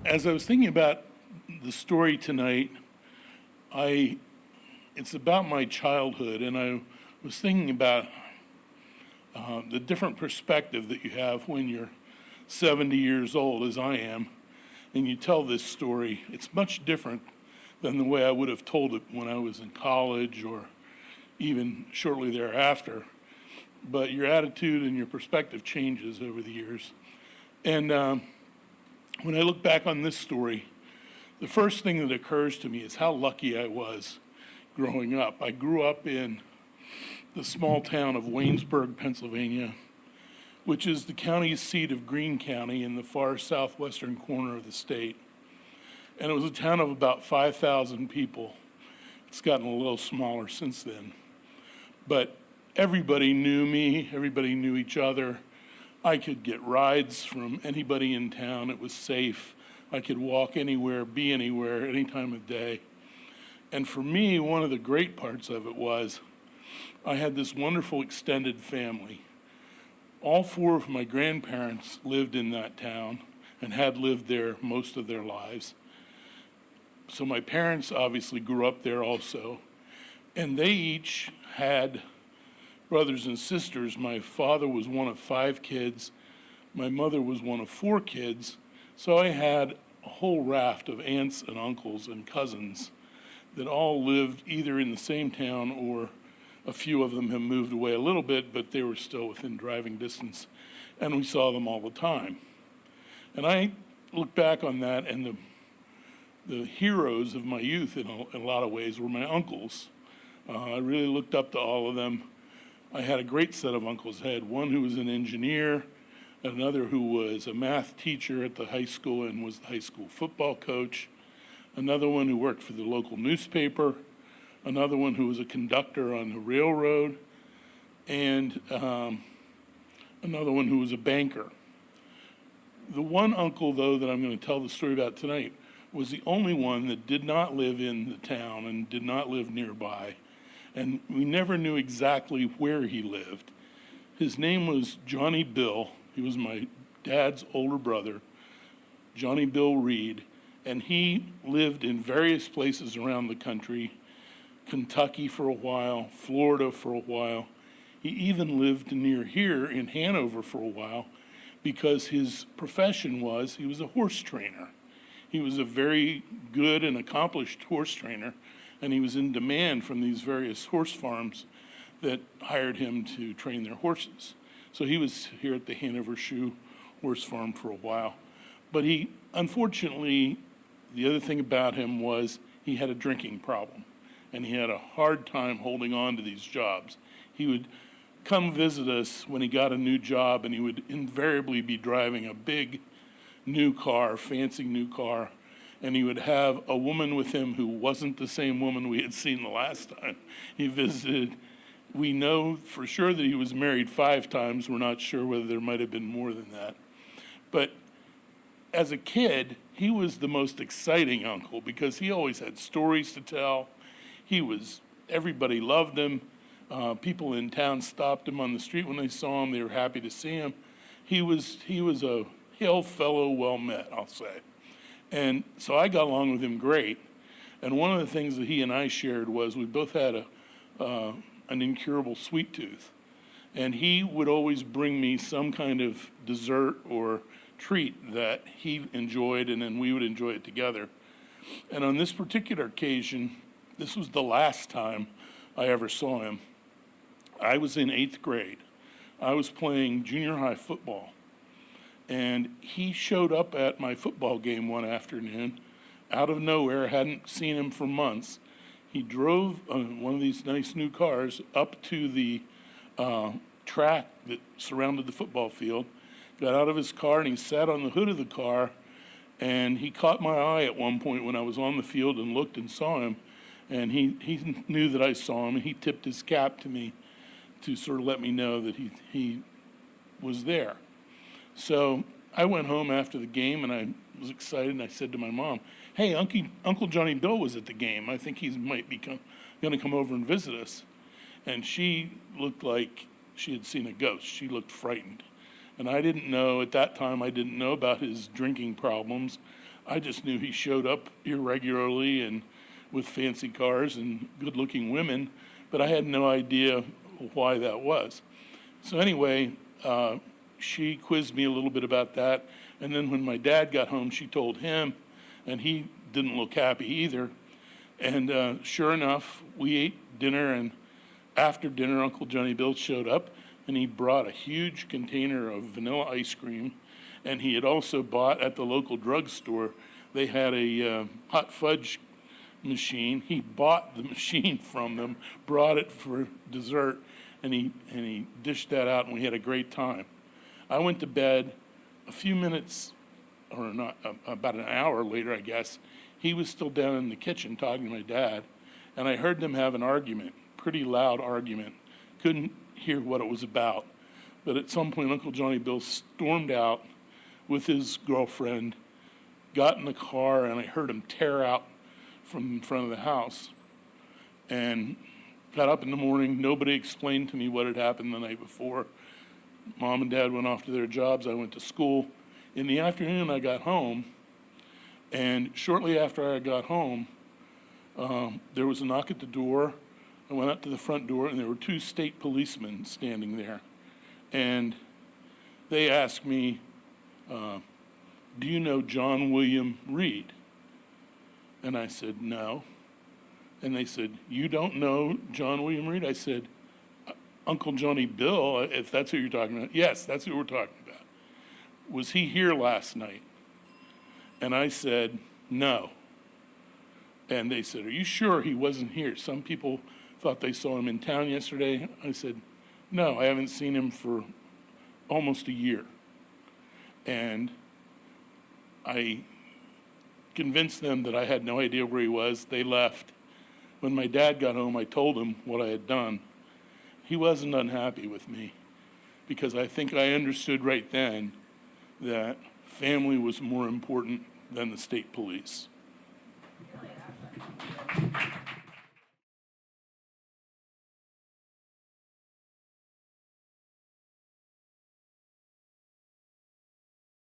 As I was thinking about the story tonight, it's about my childhood, and I was thinking about the different perspective that you have when you're 70 years old, as I am, and you tell this story. It's much different than the way I would have told it when I was in college or even shortly thereafter. But your attitude and your perspective changes over the years. And when I look back on this story, the first thing that occurs to me is how lucky I was growing up. I grew up in the small town of Waynesburg, Pennsylvania, which is the county seat of Greene County in the far southwestern corner of the state. And it was a town of about 5,000 people. It's gotten a little smaller since then. But everybody knew me, everybody knew each other. I could get rides from anybody in town. It was safe. I could walk anywhere, be anywhere, any time of day. And for me, one of the great parts of it was I had this wonderful extended family. All four of my grandparents lived in that town and had lived there most of their lives. So my parents obviously grew up there also. And they each had brothers and sisters. My father was one of 5 kids. My mother was one of 4 kids. So I had a whole raft of aunts and uncles and cousins that all lived either in the same town, or a few of them have moved away a little bit, but they were still within driving distance, and we saw them all the time. And I look back on that, and the heroes of my youth in a lot of ways were my uncles. I really looked up to all of them. I had a great set of uncles. I had one who was an engineer, another who was a math teacher at the high school and was the high school football coach, another one who worked for the local newspaper, another one who was a conductor on the railroad, and another one who was a banker. The one uncle, though, that I'm going to tell the story about tonight was the only one that did not live in the town and did not live nearby, and we never knew exactly where he lived. His name was Johnny Bill. He was my dad's older brother, Johnny Bill Reed, and he lived in various places around the country, Kentucky for a while, Florida for a while. He even lived near here in Hanover for a while because his profession was he was a horse trainer. He was a very good and accomplished horse trainer, and he was in demand from these various horse farms that hired him to train their horses. So he was here at the Hanover Shoe Horse Farm for a while. But he, unfortunately, the other thing about him was he had a drinking problem, and he had a hard time holding on to these jobs. He would come visit us when he got a new job, and he would invariably be driving a big new car, fancy new car, and he would have a woman with him who wasn't the same woman we had seen the last time he visited. We know for sure that he was married 5 times. We're not sure whether there might have been more than that. But as a kid, he was the most exciting uncle because he always had stories to tell. Everybody loved him. People in town stopped him on the street when they saw him. They were happy to see him. He was a hail fellow well met, I'll say. And so I got along with him great. And one of the things that he and I shared was we both had an incurable sweet tooth. And he would always bring me some kind of dessert or treat that he enjoyed, and then we would enjoy it together. And on this particular occasion, this was the last time I ever saw him. I was in 8th grade. I was playing junior high football. And he showed up at my football game one afternoon, out of nowhere, hadn't seen him for months. He drove one of these nice new cars up to the track that surrounded the football field, got out of his car, and he sat on the hood of the car, and he caught my eye at one point when I was on the field and looked and saw him, and he knew that I saw him, and he tipped his cap to me to sort of let me know that he was there. So I went home after the game, and I was excited, and I said to my mom, "Hey, Uncle Johnny Bill was at the game. I think he might be going to come over and visit us." And she looked like she had seen a ghost. She looked frightened. And I didn't know, at that time, I didn't know about his drinking problems. I just knew he showed up irregularly and with fancy cars and good-looking women, but I had no idea why that was. So anyway, she quizzed me a little bit about that, and then when my dad got home, she told him, and he didn't look happy either. And sure enough, we ate dinner, and after dinner, Uncle Johnny Bill showed up, and he brought a huge container of vanilla ice cream, and he had also bought at the local drugstore, they had a hot fudge machine. He bought the machine from them, brought it for dessert, and he dished that out, and we had a great time. I went to bed a few minutes, or not, about an hour later, I guess. He was still down in the kitchen talking to my dad, and I heard them have an argument, pretty loud argument. Couldn't hear what it was about. But at some point, Uncle Johnny Bill stormed out with his girlfriend, got in the car, and I heard him tear out from in front of the house. And got up in the morning. Nobody explained to me what had happened the night before. Mom and Dad went off to their jobs. I went to school. In the afternoon, I got home. And shortly after I got home, there was a knock at the door. I went up to the front door, and there were two state policemen standing there. And they asked me, do you know John William Reed? And I said, no. And they said, you don't know John William Reed? I said, Uncle Johnny Bill, if that's who you're talking about. Yes, that's who we're talking about. Was he here last night? And I said, no. And they said, are you sure he wasn't here? Some people thought they saw him in town yesterday. I said, no, I haven't seen him for almost a year. And I convinced them that I had no idea where he was. They left. When my dad got home, I told him what I had done. He wasn't unhappy with me because I think I understood right then that family was more important than the state police.